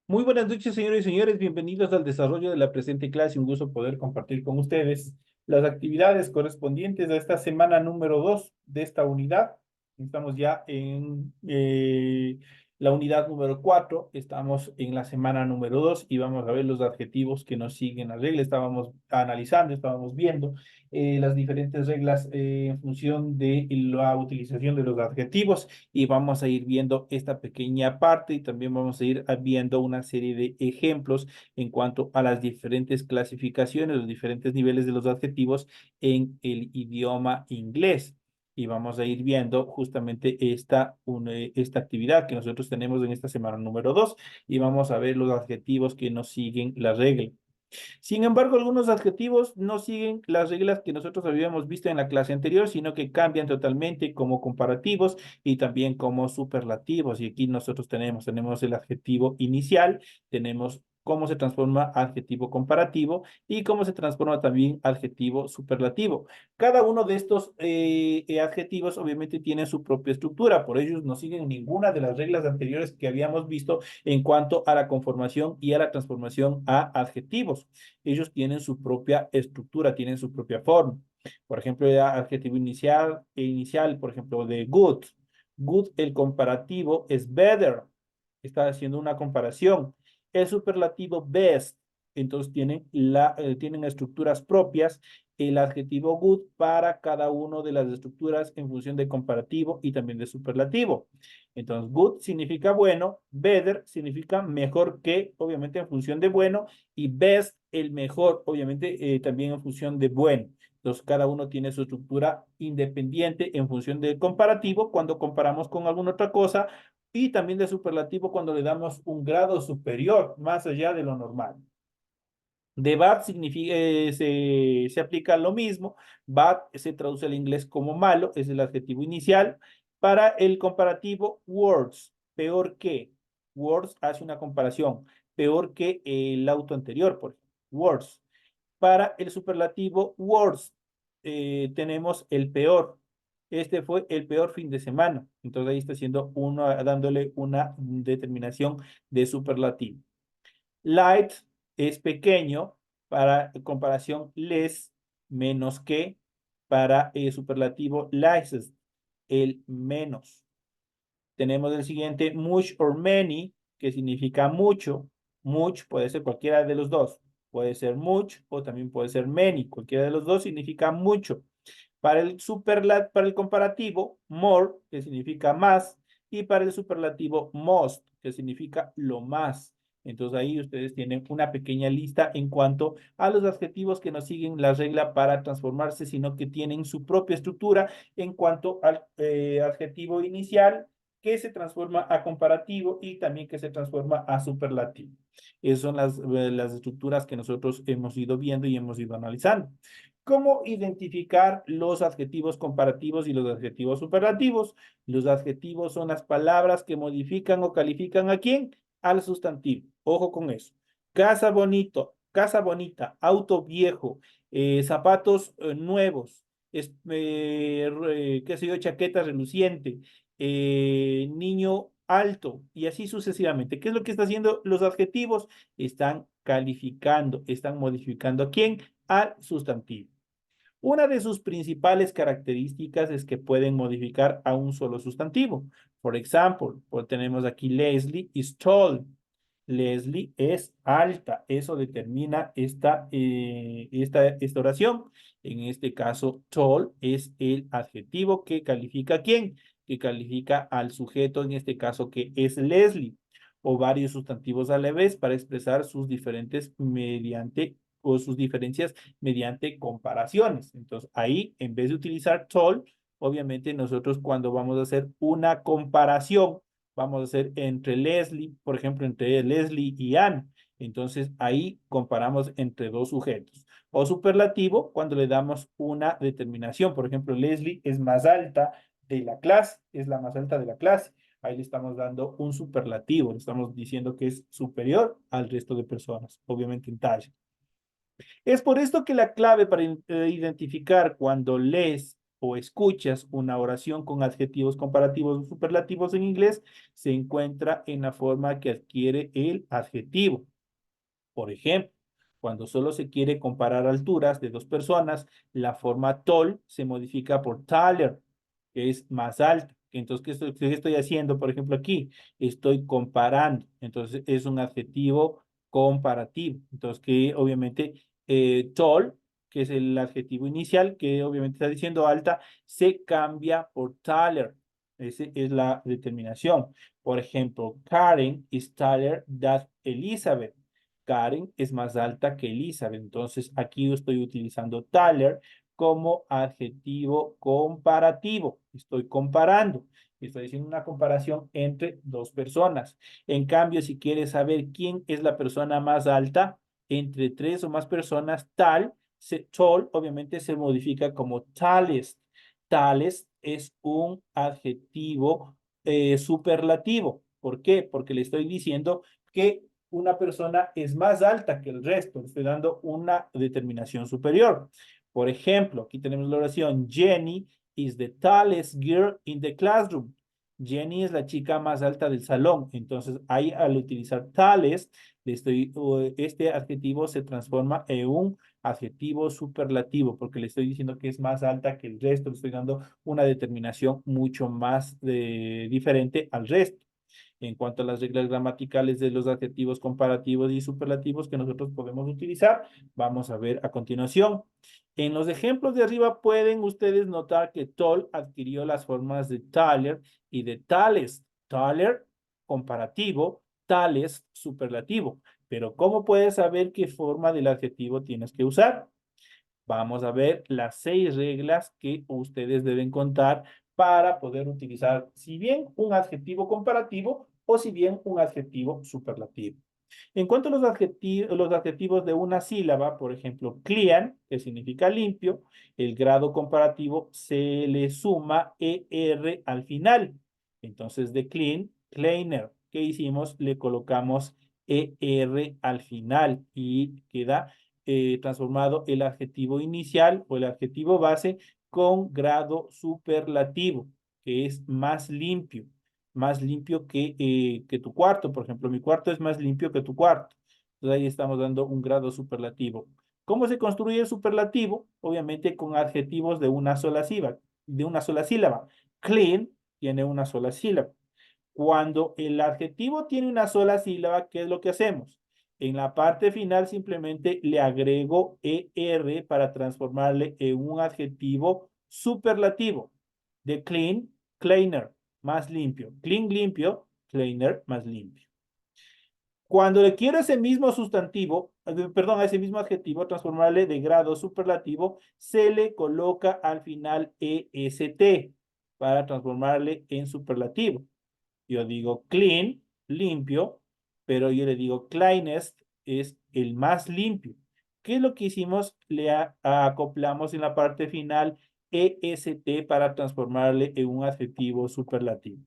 Muy buenas noches, señores y señores. Bienvenidos al desarrollo de la presente clase. Un gusto poder compartir con ustedes las actividades correspondientes a esta semana número 2 de esta unidad. Estamos ya en la unidad número 4. Estamos en la semana número 2 y vamos a ver los adjetivos que nos siguen la regla. Estábamos analizando, estábamos viendo las diferentes reglas en función de la utilización de los adjetivos y vamos a ir viendo esta pequeña parte y también vamos a ir viendo una serie de ejemplos en cuanto a las diferentes clasificaciones, los diferentes niveles de los adjetivos en el idioma inglés. Y vamos a ir viendo justamente esta actividad que nosotros tenemos en esta semana número 2 y vamos a ver los adjetivos que nos siguen la regla. Sin embargo, algunos adjetivos no siguen las reglas que nosotros habíamos visto en la clase anterior, sino que cambian totalmente como comparativos y también como superlativos. Y aquí nosotros tenemos el adjetivo inicial, tenemos cómo se transforma adjetivo comparativo y cómo se transforma también adjetivo superlativo. Cada uno de estos adjetivos obviamente tiene su propia estructura, por ello no siguen ninguna de las reglas anteriores que habíamos visto en cuanto a la conformación y a la transformación a adjetivos. Ellos tienen su propia estructura, tienen su propia forma. Por ejemplo, el adjetivo inicial, por ejemplo, de good. Good, el comparativo es better. Está haciendo una comparación. El superlativo best. Entonces tienen estructuras propias el adjetivo good para cada una de las estructuras en función de comparativo y también de superlativo. Entonces, good significa bueno, better significa mejor que, obviamente en función de bueno, y best, el mejor, obviamente también en función de bueno. Entonces, cada uno tiene su estructura independiente en función del comparativo cuando comparamos con alguna otra cosa y también de superlativo cuando le damos un grado superior, más allá de lo normal. De bad significa, se aplica lo mismo. Bad se traduce al inglés como malo, es el adjetivo inicial. Para el comparativo, worse, peor que. Worse hace una comparación, peor que el auto anterior, por ejemplo. Worse. Para el superlativo, worse, tenemos el peor. Este fue el peor fin de semana. Entonces ahí está haciendo uno, dándole una determinación de superlativo. Light es pequeño para comparación less, menos que, para el superlativo less, el menos. Tenemos el siguiente, much or many, que significa mucho. Much puede ser cualquiera de los dos. Puede ser much o también puede ser many. Cualquiera de los dos significa mucho. Para el comparativo, more, que significa más, y para el superlativo, most, que significa lo más. Entonces ahí ustedes tienen una pequeña lista en cuanto a los adjetivos que no siguen la regla para transformarse, sino que tienen su propia estructura en cuanto al adjetivo inicial que se transforma a comparativo y también que se transforma a superlativo. Esas son las estructuras que nosotros hemos ido viendo y hemos ido analizando. ¿Cómo identificar los adjetivos comparativos y los adjetivos superlativos? Los adjetivos son las palabras que modifican o califican a quién? Al sustantivo. Ojo con eso. Casa bonito, casa bonita, auto viejo, zapatos nuevos, qué sé yo, chaqueta reluciente, niño alto y así sucesivamente. ¿Qué es lo que están haciendo los adjetivos? Están calificando, están modificando a quién? Al sustantivo. Una de sus principales características es que pueden modificar a un solo sustantivo. Por ejemplo, pues tenemos aquí Leslie is tall. Leslie es alta. Eso determina esta oración. En este caso, tall es el adjetivo que califica a quién, que califica al sujeto, en este caso que es Leslie, o varios sustantivos a la vez para expresar sus diferentes mediante o sus diferencias mediante comparaciones. Entonces, ahí, en vez de utilizar tall, obviamente nosotros cuando vamos a hacer una comparación, vamos a hacer entre Leslie, por ejemplo, entre Leslie y Anne. Entonces, ahí comparamos entre dos sujetos. O superlativo, cuando le damos una determinación. Por ejemplo, Leslie es más alta de la clase, es la más alta de la clase. Ahí le estamos dando un superlativo, le estamos diciendo que es superior al resto de personas, obviamente en talla. Es por esto que la clave para identificar cuando lees o escuchas una oración con adjetivos comparativos o superlativos en inglés se encuentra en la forma que adquiere el adjetivo. Por ejemplo, cuando solo se quiere comparar alturas de dos personas, la forma tall se modifica por taller, que es más alta. Entonces, qué estoy haciendo? Por ejemplo, aquí estoy comparando. Entonces, es un adjetivo comparativo. Entonces, que obviamente tall, que es el adjetivo inicial, que obviamente está diciendo alta, se cambia por taller. Esa es la determinación. Por ejemplo, Karen is taller than Elizabeth. Karen es más alta que Elizabeth. Entonces, aquí estoy utilizando taller como adjetivo comparativo. Estoy comparando. Estoy haciendo una comparación entre dos personas. En cambio, si quieres saber quién es la persona más alta entre tres o más personas, tall, obviamente se modifica como tallest. Tallest es un adjetivo superlativo. ¿Por qué? Porque le estoy diciendo que una persona es más alta que el resto. Le estoy dando una determinación superior. Por ejemplo, aquí tenemos la oración, Jenny is the tallest girl in the classroom. Jenny es la chica más alta del salón. Entonces, ahí al utilizar tallest, este adjetivo se transforma en un adjetivo superlativo, porque le estoy diciendo que es más alta que el resto. Le estoy dando una determinación mucho más diferente al resto en cuanto a las reglas gramaticales de los adjetivos comparativos y superlativos que nosotros podemos utilizar. Vamos a ver a continuación. En los ejemplos de arriba pueden ustedes notar que tall adquirió las formas de taller y de tales. Taller, comparativo, tales, superlativo. Pero ¿cómo puedes saber qué forma del adjetivo tienes que usar? Vamos a ver las 6 reglas que ustedes deben contar para poder utilizar, si bien un adjetivo comparativo o si bien un adjetivo superlativo. En cuanto a los adjetivos de una sílaba, por ejemplo, clean, que significa limpio, el grado comparativo se le suma ER al final. Entonces, de clean, cleaner. ¿Qué hicimos? Le colocamos ER al final y queda transformado el adjetivo inicial o el adjetivo base con grado superlativo, que es más limpio que tu cuarto. Por ejemplo, mi cuarto es más limpio que tu cuarto. Entonces ahí estamos dando un grado superlativo. ¿Cómo se construye el superlativo? Obviamente con adjetivos de una sola sílaba. Clean tiene una sola sílaba. Cuando el adjetivo tiene una sola sílaba, ¿qué es lo que hacemos? En la parte final simplemente le agrego ER para transformarle en un adjetivo superlativo. De clean, cleaner, más limpio. Clean, limpio, cleaner, más limpio. Cuando le quiero ese mismo sustantivo, perdón, a ese mismo adjetivo, transformarle de grado superlativo, se le coloca al final EST para transformarle en superlativo. Yo digo clean, limpio, pero yo le digo cleanest es el más limpio. ¿Qué es lo que hicimos? Acoplamos en la parte final EST para transformarle en un adjetivo superlativo.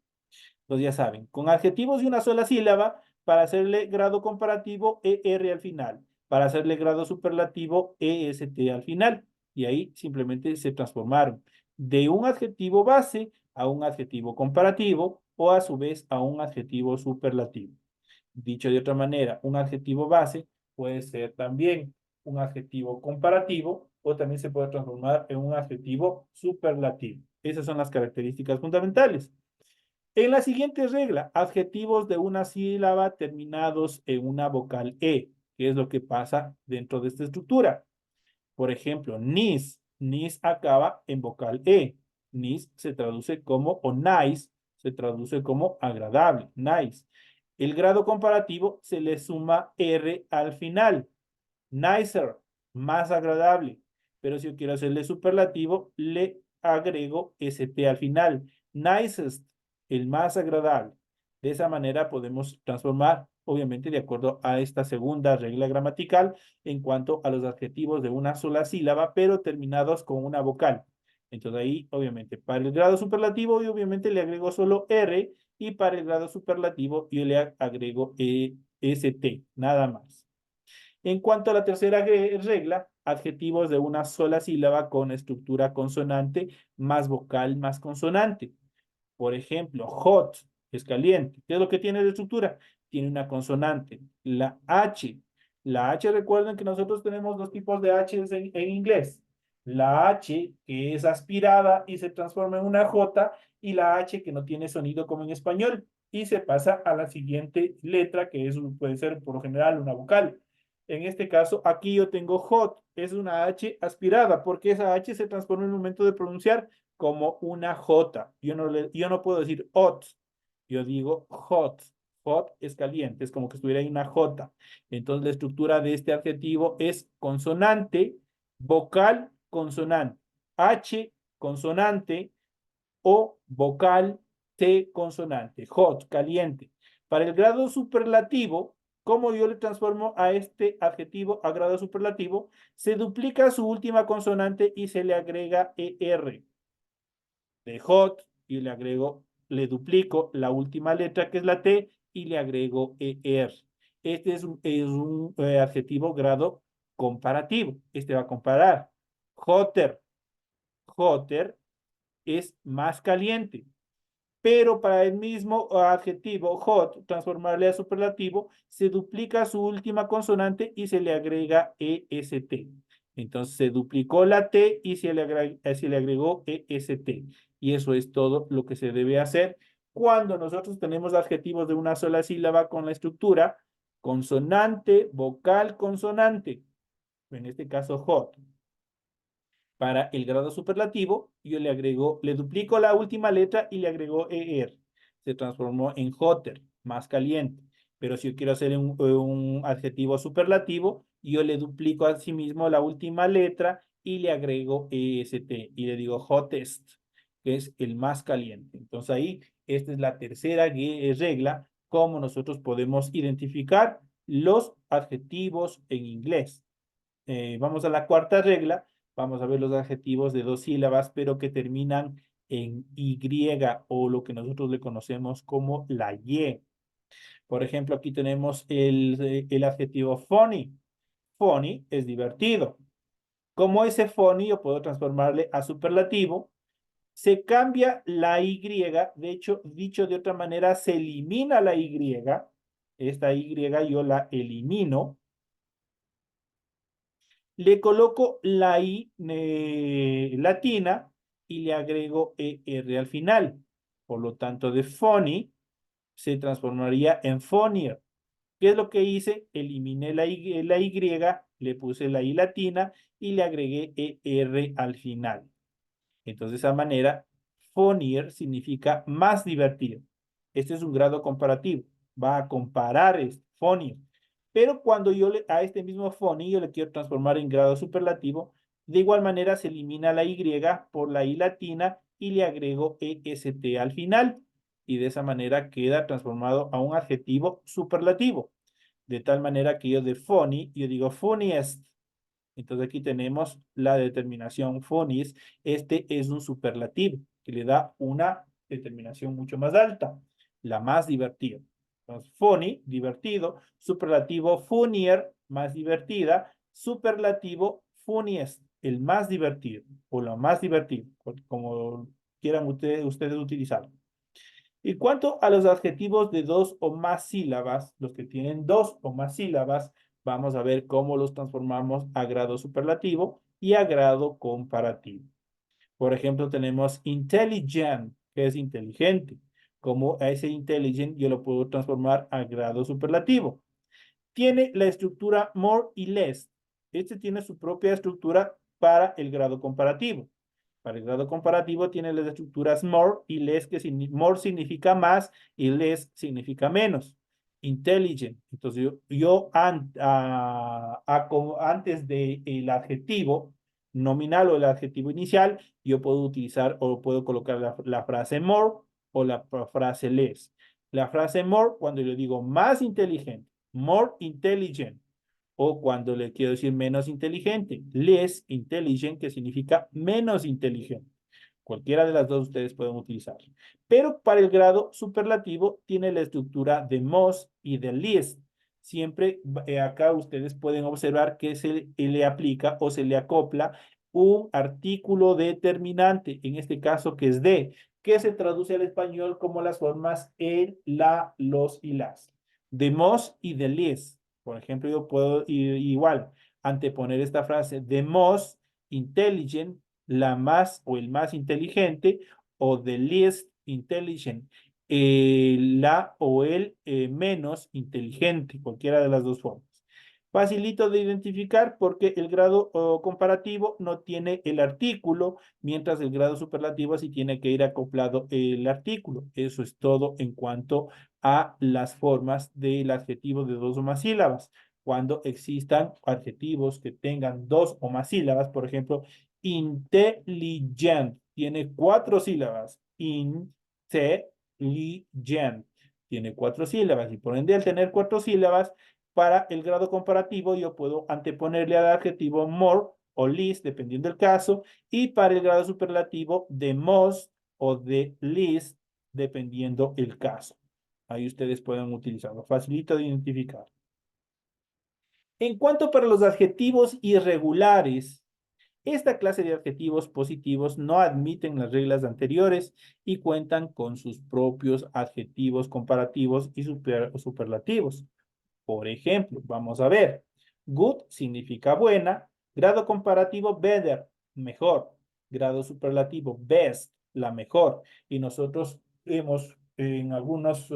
Entonces ya saben, con adjetivos de una sola sílaba, para hacerle grado comparativo, ER al final. Para hacerle grado superlativo, EST al final. Y ahí simplemente se transformaron de un adjetivo base a un adjetivo comparativo o a su vez a un adjetivo superlativo. Dicho de otra manera, un adjetivo base puede ser también un adjetivo comparativo o también se puede transformar en un adjetivo superlativo. Esas son las características fundamentales. En la siguiente regla, adjetivos de una sílaba terminados en una vocal E, que es lo que pasa dentro de esta estructura. Por ejemplo, nice acaba en vocal E. Nice se traduce como, o nice se traduce como agradable, nice. El grado comparativo se le suma R al final. Nicer, más agradable. Pero si yo quiero hacerle superlativo, le agrego ST al final. Nicest, el más agradable. De esa manera podemos transformar, obviamente, de acuerdo a esta segunda regla gramatical en cuanto a los adjetivos de una sola sílaba, pero terminados con una vocal. Entonces ahí, obviamente, para el grado superlativo, y obviamente le agrego solo R, y para el grado superlativo, yo le agrego ST, nada más. En cuanto a la tercera regla, adjetivos de una sola sílaba con estructura consonante más vocal más consonante. Por ejemplo, hot es caliente. ¿Qué es lo que tiene de estructura? Tiene una consonante, la H. La H, recuerden que nosotros tenemos dos tipos de H en inglés. La H que es aspirada y se transforma en una J y la H que no tiene sonido como en español y se pasa a la siguiente letra que es, puede ser por lo general una vocal. En este caso, aquí yo tengo hot, es una H aspirada porque esa H se transforma en el momento de pronunciar como una J. Yo no puedo decir hot, yo digo hot. Hot es caliente, es como que estuviera ahí una J. Entonces la estructura de este adjetivo es consonante, vocal, consonante. H, consonante, O, vocal, T, consonante. Hot, caliente. Para el grado superlativo, ¿cómo yo le transformo a este adjetivo a grado superlativo? Se duplica su última consonante y se le agrega ER de hot y le duplico la última letra que es la T y le agrego ER. Este es un adjetivo grado comparativo. Este va a comparar. Hotter, hotter es más caliente. Pero para el mismo adjetivo hot, transformarle a superlativo, se duplica su última consonante y se le agrega EST. Entonces se duplicó la T y se le agregó EST. Y eso es todo lo que se debe hacer cuando nosotros tenemos adjetivos de una sola sílaba con la estructura consonante, vocal, consonante. En este caso hot. Para el grado superlativo, yo le duplico la última letra y le agrego ER. Se transformó en hotter, más caliente. Pero si yo quiero hacer un adjetivo superlativo, yo le duplico a sí mismo la última letra y le agrego EST y le digo hottest, que es el más caliente. Entonces ahí, esta es la tercera regla, cómo nosotros podemos identificar los adjetivos en inglés. Vamos a la cuarta regla. Vamos a ver los adjetivos de dos sílabas, pero que terminan en Y o lo que nosotros le conocemos como la Y. Por ejemplo, aquí tenemos el adjetivo funny. Funny es divertido. Como ese funny, yo puedo transformarle a superlativo. Se cambia la Y, de hecho, dicho de otra manera, se elimina la Y. Esta Y yo la elimino, le coloco la I latina y le agrego ER al final. Por lo tanto, de funny se transformaría en funnier. ¿Qué es lo que hice? Eliminé la Y, le puse la I latina y le agregué ER al final. Entonces, de esa manera, funnier significa más divertido. Este es un grado comparativo. Va a comparar funnier. Pero cuando a este mismo funny yo le quiero transformar en grado superlativo, de igual manera se elimina la Y por la I latina y le agrego EST al final. Y de esa manera queda transformado a un adjetivo superlativo. De tal manera que yo de funny, yo digo funniest. Entonces aquí tenemos la determinación funniest. Este es un superlativo que le da una determinación mucho más alta, la más divertida. Entonces, funny, divertido, superlativo funnier, más divertida, superlativo funniest, el más divertido o lo más divertido, como quieran ustedes utilizarlo. En cuanto a los adjetivos de dos o más sílabas, los que tienen dos o más sílabas, vamos a ver cómo los transformamos a grado superlativo y a grado comparativo. Por ejemplo, tenemos intelligent, que es inteligente. Como a ese intelligent yo lo puedo transformar a grado superlativo. Tiene la estructura more y less. Este tiene su propia estructura para el grado comparativo. Para el grado comparativo tiene las estructuras more y less, que more significa más y less significa menos. Intelligent. Entonces antes del adjetivo nominal o el adjetivo inicial, yo puedo utilizar o puedo colocar la frase more o la frase less. La frase more, cuando yo digo más inteligente, more intelligent, o cuando le quiero decir menos inteligente, less intelligent, que significa menos inteligente. Cualquiera de las dos ustedes pueden utilizar. Pero para el grado superlativo tiene la estructura de most y de least. siempre acá ustedes pueden observar que se le aplica o se le acopla un artículo determinante, en este caso que es de, que se traduce al español como las formas el, la, los y las. The most y the least. Por ejemplo, yo puedo igual anteponer esta frase, the most intelligent, la más o el más inteligente, o the least intelligent, la o el menos inteligente, cualquiera de las dos formas. Facilito de identificar porque el grado comparativo no tiene el artículo, mientras el grado superlativo sí tiene que ir acoplado el artículo. Eso es todo en cuanto a las formas del adjetivo de dos o más sílabas. Cuando existan adjetivos que tengan dos o más sílabas, por ejemplo, intelligent tiene cuatro sílabas. Intelligent tiene cuatro sílabas y por ende al tener cuatro sílabas, para el grado comparativo yo puedo anteponerle al adjetivo more o least, dependiendo del caso, y para el grado superlativo de most o de least, dependiendo el caso. Ahí ustedes pueden utilizarlo. Facilita de identificar. En cuanto para los adjetivos irregulares, esta clase de adjetivos positivos no admiten las reglas anteriores y cuentan con sus propios adjetivos comparativos y superlativos. Por ejemplo, vamos a ver. Good significa buena, grado comparativo better, mejor, grado superlativo best, la mejor. Y nosotros hemos, en algunos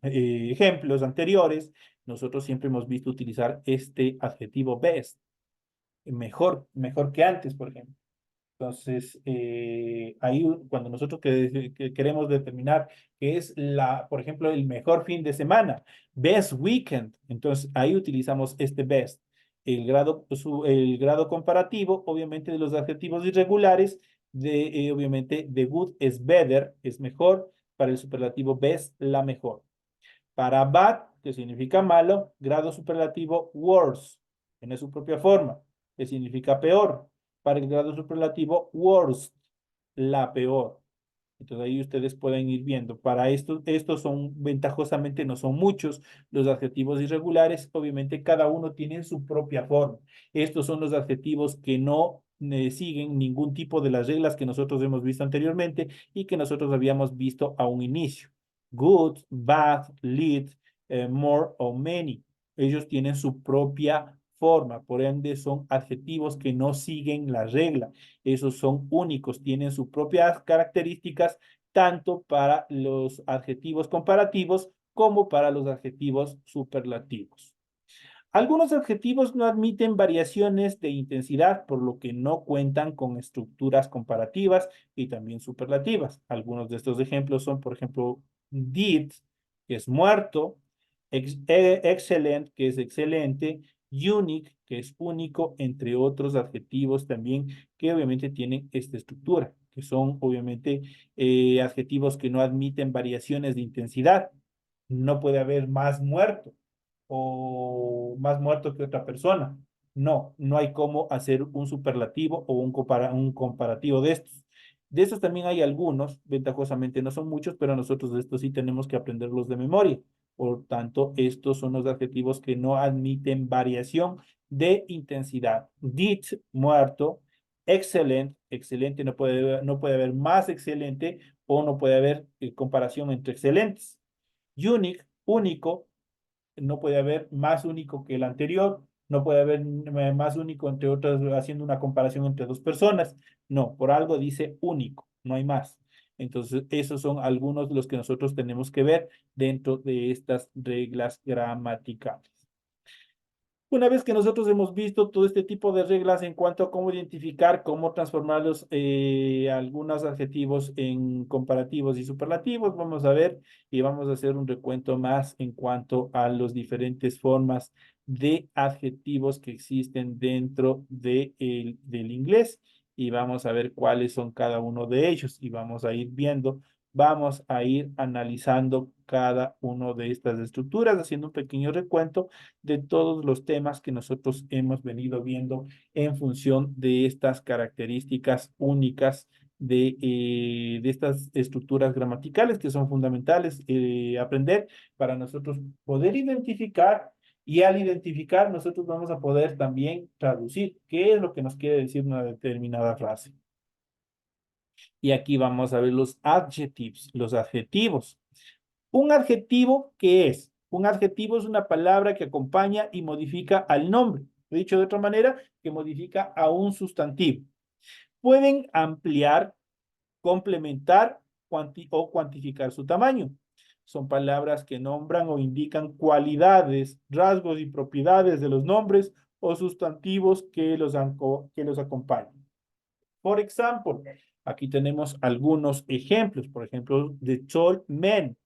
ejemplos anteriores, nosotros siempre hemos visto utilizar este adjetivo best, mejor, mejor que antes, por ejemplo. Entonces, ahí cuando nosotros que queremos determinar qué es la, por ejemplo, el mejor fin de semana, best weekend, entonces ahí utilizamos este best. El grado comparativo, obviamente, de los adjetivos irregulares, obviamente, de good es better, es mejor, para el superlativo best, la mejor. Para bad, que significa malo, grado superlativo worse, tiene su propia forma, que significa peor. Para el grado superlativo worst, la peor. Entonces ahí ustedes pueden ir viendo. Para estos son ventajosamente, no son muchos los adjetivos irregulares. Obviamente cada uno tiene su propia forma. Estos son los adjetivos que no siguen ningún tipo de las reglas que nosotros hemos visto anteriormente y que nosotros habíamos visto a un inicio. Good, bad, lead, more o many. Ellos tienen su propia forma, por ende son adjetivos que no siguen la regla. Esos son únicos, tienen sus propias características tanto para los adjetivos comparativos como para los adjetivos superlativos. Algunos adjetivos no admiten variaciones de intensidad, por lo que no cuentan con estructuras comparativas y también superlativas. Algunos de estos ejemplos son, por ejemplo, did, que es muerto, excellent, que es excelente, unique, que es único, entre otros adjetivos también que obviamente tienen esta estructura, que son obviamente adjetivos que no admiten variaciones de intensidad. No puede haber más muerto o más muerto que otra persona. No, no hay cómo hacer un superlativo o un comparativo de estos. De estos también hay algunos, ventajosamente no son muchos, pero nosotros de estos sí tenemos que aprenderlos de memoria. Por tanto, estos son los adjetivos que no admiten variación de intensidad. Did, muerto. Excelente, excelente, no puede haber más excelente o no puede haber comparación entre excelentes. Unique, único, no puede haber más único que el anterior, no puede haber más único entre otras, haciendo una comparación entre dos personas. No, por algo dice único, no hay más. Entonces, esos son algunos de los que nosotros tenemos que ver dentro de estas reglas gramaticales. Una vez que nosotros hemos visto todo este tipo de reglas en cuanto a cómo identificar, cómo transformarlos algunos adjetivos en comparativos y superlativos, vamos a ver y vamos a hacer un recuento más en cuanto a las diferentes formas de adjetivos que existen dentro del inglés y vamos a ver cuáles son cada uno de ellos y vamos a ir viendo, vamos a ir analizando cada uno de estas estructuras, haciendo un pequeño recuento de todos los temas que nosotros hemos venido viendo en función de estas características únicas de estas estructuras gramaticales que son fundamentales aprender para nosotros poder identificar Y al identificar, nosotros vamos a poder también traducir qué es lo que nos quiere decir una determinada frase. Y aquí vamos a ver los adjectives, los adjetivos. ¿Un adjetivo qué es? Un adjetivo es una palabra que acompaña y modifica al nombre. Dicho de otra manera, que modifica a un sustantivo. Pueden ampliar, complementar o cuantificar su tamaño. Son palabras que nombran o indican cualidades, rasgos y propiedades de los nombres o sustantivos que los acompañan. Por ejemplo, aquí tenemos algunos ejemplos. Por ejemplo, the tall man,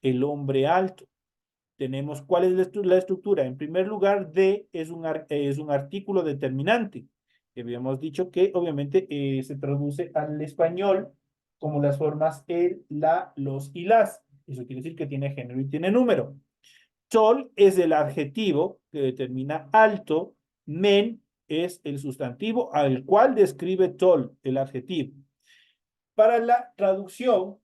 el hombre alto. Tenemos cuál es la estructura. En primer lugar, de es un artículo determinante. Que habíamos dicho que obviamente se traduce al español como las formas el, la, los y las. Eso quiere decir que tiene género y tiene número. Tall es el adjetivo que determina alto. Men es el sustantivo al cual describe tall, el adjetivo. Para la traducción,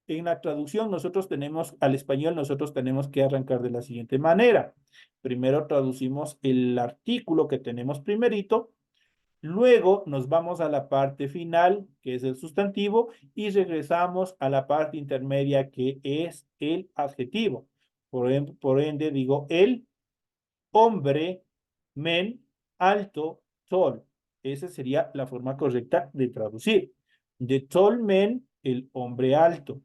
en la traducción nosotros tenemos, al español nosotros tenemos que arrancar de la siguiente manera. Primero traducimos el artículo que tenemos primerito, luego nos vamos a la parte final, que es el sustantivo, y regresamos a la parte intermedia, que es el adjetivo. Por ende digo el hombre, men, alto, tall. Esa sería la forma correcta de traducir. The tall man, el hombre alto.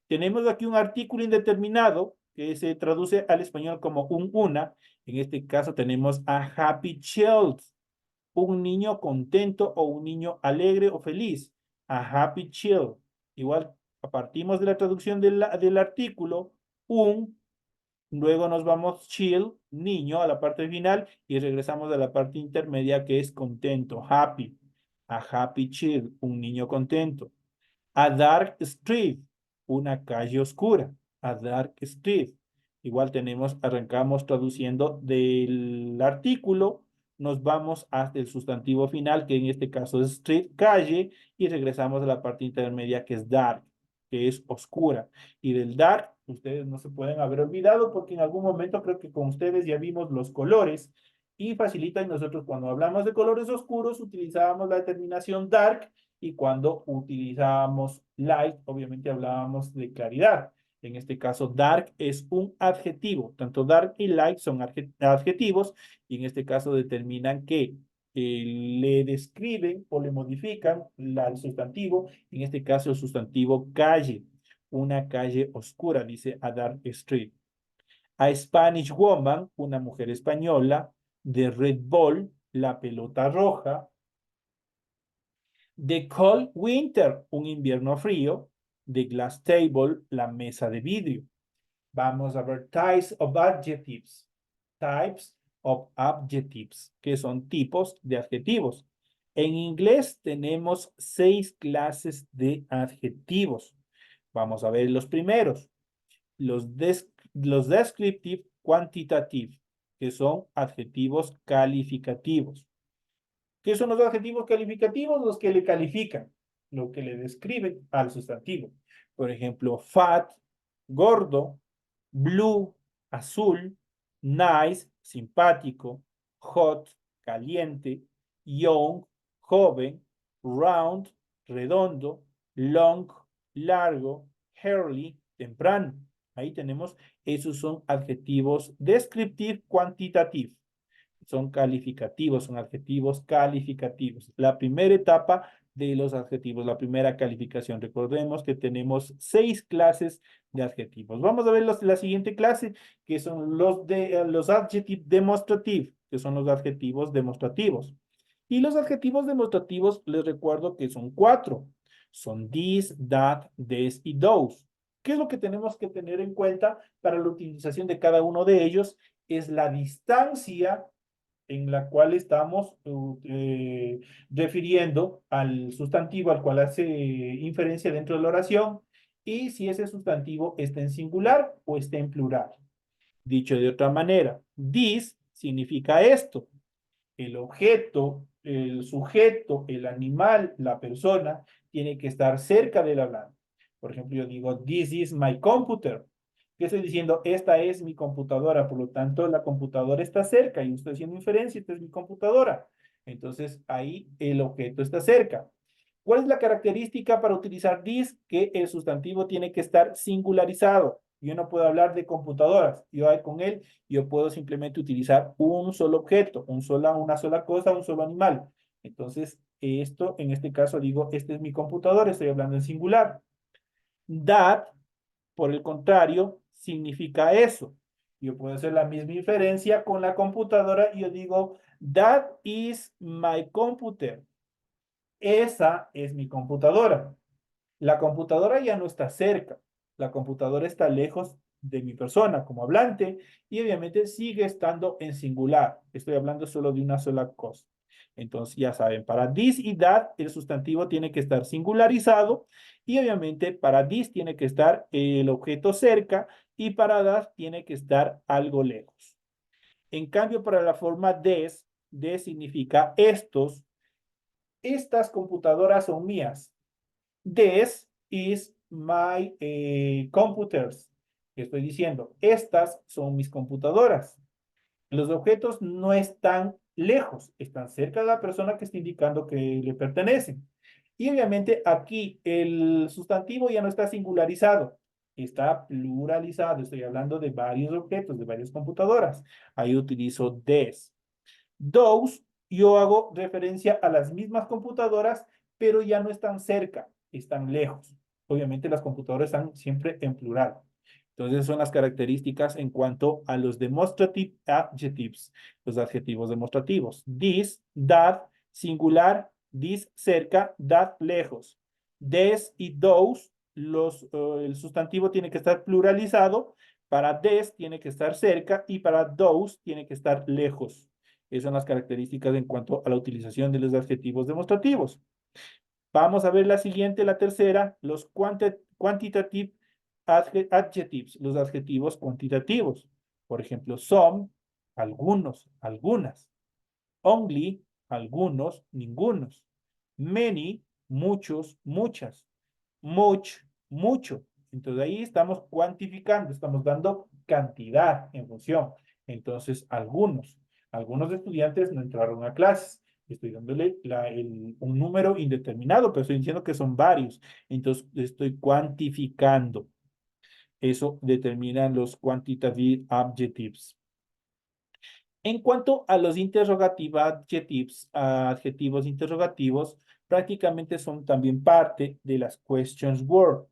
Tenemos aquí un artículo indeterminado que se traduce al español como un una. En este caso tenemos a happy child, un niño contento o un niño alegre o feliz. A happy child. Igual partimos de la traducción del artículo, un, luego nos vamos chill, niño, a la parte final y regresamos a la parte intermedia que es contento, happy. A happy child, un niño contento. A dark street, una calle oscura. A dark street. Igual tenemos, arrancamos traduciendo del artículo, nos vamos hasta el sustantivo final, que en este caso es street, calle, y regresamos a la parte intermedia que es dark, que es oscura. Y del dark, ustedes no se pueden haber olvidado porque en algún momento creo que con ustedes ya vimos los colores y facilita, y nosotros cuando hablamos de colores oscuros utilizábamos la determinación dark, y cuando utilizábamos light, obviamente hablábamos de claridad. En este caso, dark es un adjetivo. Tanto dark y light son adjetivos, y en este caso determinan que le describen o le modifican el sustantivo. En este caso, el sustantivo calle. Una calle oscura, dice a dark street. A Spanish woman, una mujer española. De red ball, la pelota roja. The cold winter, un invierno frío. The glass table, la mesa de vidrio. Vamos a ver types of adjectives. Types of adjectives, que son tipos de adjetivos. En inglés tenemos 6 clases de adjetivos. Vamos a ver los primeros. Los descriptive quantitative, que son adjetivos calificativos. ¿Qué son los adjetivos calificativos? Los que le califican, lo que le describen al sustantivo. Por ejemplo, fat, gordo, blue, azul, nice, simpático, hot, caliente, young, joven, round, redondo, long, largo, early, temprano. Ahí tenemos, esos son adjetivos descriptive quantitative. Son calificativos, son adjetivos calificativos. La primera etapa de los adjetivos, la primera calificación. Recordemos que tenemos 6 clases de adjetivos. Vamos a ver la siguiente clase, que son los adjectives demonstrative, que son los adjetivos demostrativos. Y los adjetivos demostrativos, les recuerdo que son 4. Son this, that, this y those. ¿Qué es lo que tenemos que tener en cuenta para la utilización de cada uno de ellos? Es la distancia en la cual estamos refiriendo al sustantivo al cual hace inferencia dentro de la oración, y si ese sustantivo está en singular o está en plural. Dicho de otra manera, this significa esto. El objeto, el sujeto, el animal, la persona, tiene que estar cerca del hablante. Por ejemplo, yo digo, this is my computer. ¿Qué estoy diciendo? Esta es mi computadora, por lo tanto, la computadora está cerca y estoy haciendo inferencia, esta es mi computadora. Entonces, ahí el objeto está cerca. ¿Cuál es la característica para utilizar this? Que el sustantivo tiene que estar singularizado. Yo no puedo hablar de computadoras. Con él, yo puedo simplemente utilizar un solo objeto, una sola cosa, un solo animal. Entonces, esto, en este caso, digo, este es mi computador, estoy hablando en singular. That, por el contrario, significa eso. Yo puedo hacer la misma inferencia con la computadora y yo digo, that is my computer. Esa es mi computadora. La computadora ya no está cerca. La computadora está lejos de mi persona como hablante y obviamente sigue estando en singular. Estoy hablando solo de una sola cosa. Entonces ya saben, para this y that el sustantivo tiene que estar singularizado y obviamente para this tiene que estar el objeto cerca y para that tiene que estar algo lejos. En cambio, para la forma des significa estos, estas computadoras son mías. This is my computers. Estoy diciendo, estas son mis computadoras. Los objetos no están lejos, están cerca de la persona que está indicando que le pertenecen. Y obviamente aquí el sustantivo ya no está singularizado, está pluralizado. Estoy hablando de varios objetos, de varias computadoras. Ahí utilizo this. Those, yo hago referencia a las mismas computadoras, pero ya no están cerca, están lejos. Obviamente las computadoras están siempre en plural. Entonces son las características en cuanto a los demonstrative adjectives, los adjetivos demostrativos. This, that, singular, this cerca, that lejos. This y those, el sustantivo tiene que estar pluralizado. Para this tiene que estar cerca y para those tiene que estar lejos. Esas son las características en cuanto a la utilización de los adjetivos demostrativos. Vamos a ver la siguiente, la tercera, los quantitative adjectives, los adjetivos cuantitativos. Por ejemplo, some, algunos, algunas. Only, algunos, ningunos. Many, muchos, muchas. Much, mucho. Entonces ahí estamos cuantificando, estamos dando cantidad en función. Entonces, algunos estudiantes no entraron a clases. Estoy dándole un número indeterminado, pero estoy diciendo que son varios. Entonces, estoy cuantificando. Eso determinan los quantitative adjectives. En cuanto a los interrogative adjectives, adjetivos interrogativos, prácticamente son también parte de las questions word.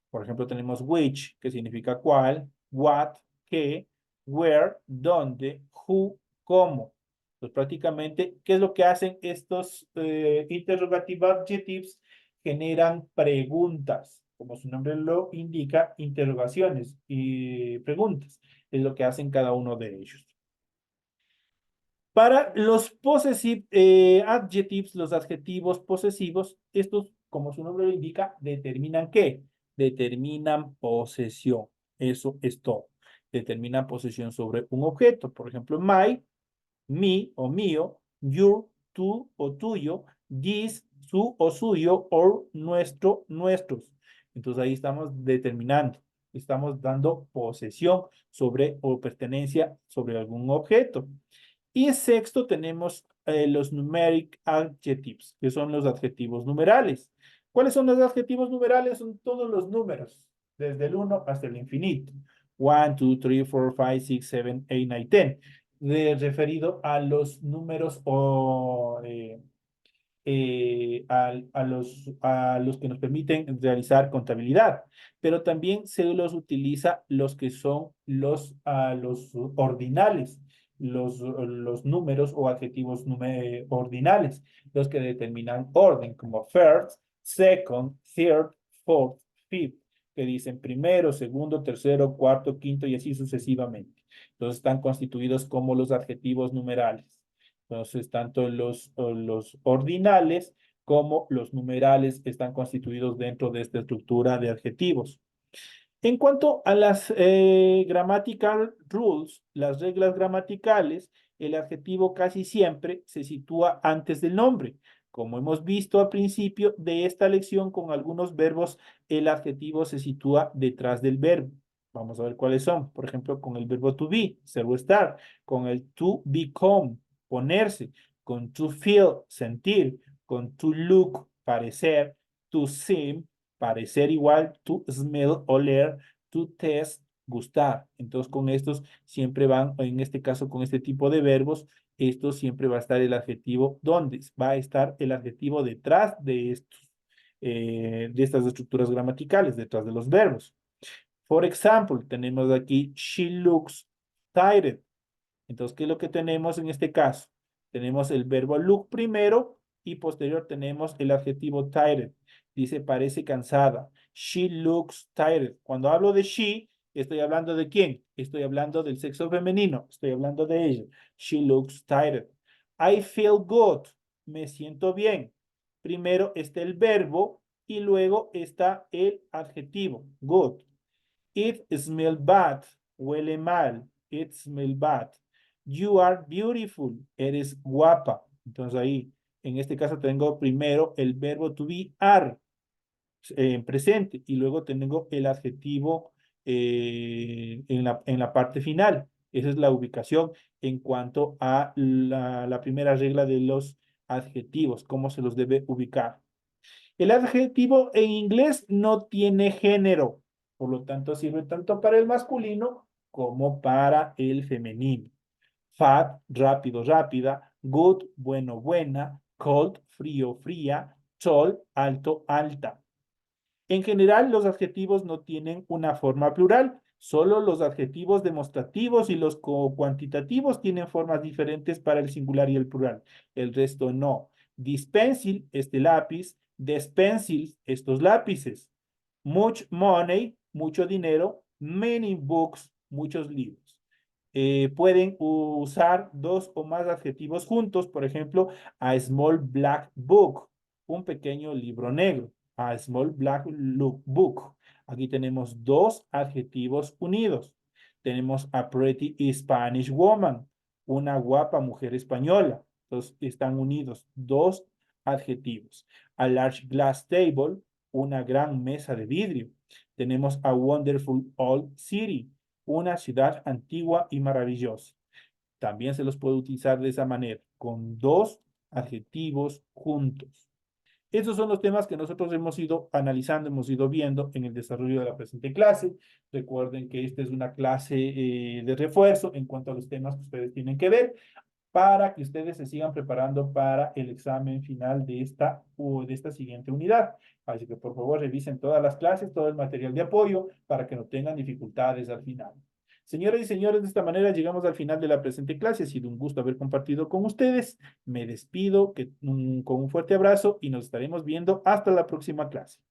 Por ejemplo, tenemos which, que significa cuál, what, qué, where, dónde, who, cómo. Pues prácticamente, ¿qué es lo que hacen estos interrogative adjectives? Generan preguntas, como su nombre lo indica, interrogaciones y preguntas. Es lo que hacen cada uno de ellos. Para los possessive adjectives, los adjetivos posesivos, estos, como su nombre lo indica, determinan qué? Determinan posesión. Eso es todo. Determinan posesión sobre un objeto. Por ejemplo, my, mi o mío, your, tú o tuyo, this, su o suyo, or nuestro, nuestros. Entonces ahí estamos determinando, estamos dando posesión sobre o pertenencia sobre algún objeto. Y sexto tenemos los numeric adjectives, que son los adjetivos numerales. ¿Cuáles son los adjetivos numerales? Son todos los números, desde el 1 hasta el infinito. 1, 2, 3, 4, 5, 6, 7, 8, 9, 10. Referido a los números a los que nos permiten realizar contabilidad, pero también se los utiliza los que son los ordinales, los números o adjetivos ordinales, los que determinan orden, como first, second, third, fourth, fifth, que dicen primero, segundo, tercero, cuarto, quinto y así sucesivamente. Entonces están constituidos como los adjetivos numerales. Entonces, tanto los ordinales como los numerales están constituidos dentro de esta estructura de adjetivos. En cuanto a las grammatical rules, las reglas gramaticales, el adjetivo casi siempre se sitúa antes del nombre. Como hemos visto al principio de esta lección, con algunos verbos, el adjetivo se sitúa detrás del verbo. Vamos a ver cuáles son. Por ejemplo, con el verbo to be, ser o estar. Con el to become, ponerse. Con to feel, sentir. Con to look, parecer. To seem, parecer igual. To smell, oler. To taste, gustar. Entonces, con estos siempre van, en este caso, con este tipo de verbos, esto siempre va a estar el adjetivo ¿dónde? Va a estar el adjetivo detrás de estos, de estas estructuras gramaticales, detrás de los verbos. For example, tenemos aquí, she looks tired. Entonces, ¿qué es lo que tenemos en este caso? Tenemos el verbo look primero y posterior tenemos el adjetivo tired. Dice, parece cansada. She looks tired. Cuando hablo de she, estoy hablando de quién? Estoy hablando del sexo femenino. Estoy hablando de ella. She looks tired. I feel good. Me siento bien. Primero está el verbo y luego está el adjetivo, good. It smells bad. Huele mal. It smells bad. You are beautiful. Eres guapa. Entonces ahí, en este caso tengo primero el verbo to be are en presente y luego tengo el adjetivo en la parte final. Esa es la ubicación en cuanto a la primera regla de los adjetivos, cómo se los debe ubicar. El adjetivo en inglés no tiene género, por lo tanto sirve tanto para el masculino como para el femenino. Fat, rápido, rápida. Good, bueno, buena. Cold, frío, fría. Tall, alto, alta. En general, los adjetivos no tienen una forma plural, solo los adjetivos demostrativos y los cuantitativos tienen formas diferentes para el singular y el plural. El resto no. This pencil, este lápiz. These pencils, estos lápices. Much money, mucho dinero. Many books, muchos libros. Pueden usar dos o más adjetivos juntos, por ejemplo, a small black book, un pequeño libro negro, a small black book. Aquí tenemos dos adjetivos unidos. Tenemos a pretty Spanish woman, una guapa mujer española. Entonces están unidos dos adjetivos. A large glass table, una gran mesa de vidrio. Tenemos a wonderful old city, una ciudad antigua y maravillosa. También se los puede utilizar de esa manera, con dos adjetivos juntos. Esos son los temas que nosotros hemos ido analizando, hemos ido viendo en el desarrollo de la presente clase. Recuerden que esta es una clase de refuerzo en cuanto a los temas que ustedes tienen que ver para que ustedes se sigan preparando para el examen final de esta o de esta siguiente unidad. Así que por favor revisen todas las clases, todo el material de apoyo para que no tengan dificultades al final. Señoras y señores, de esta manera llegamos al final de la presente clase. Ha sido un gusto haber compartido con ustedes. Me despido con un fuerte abrazo y nos estaremos viendo hasta la próxima clase.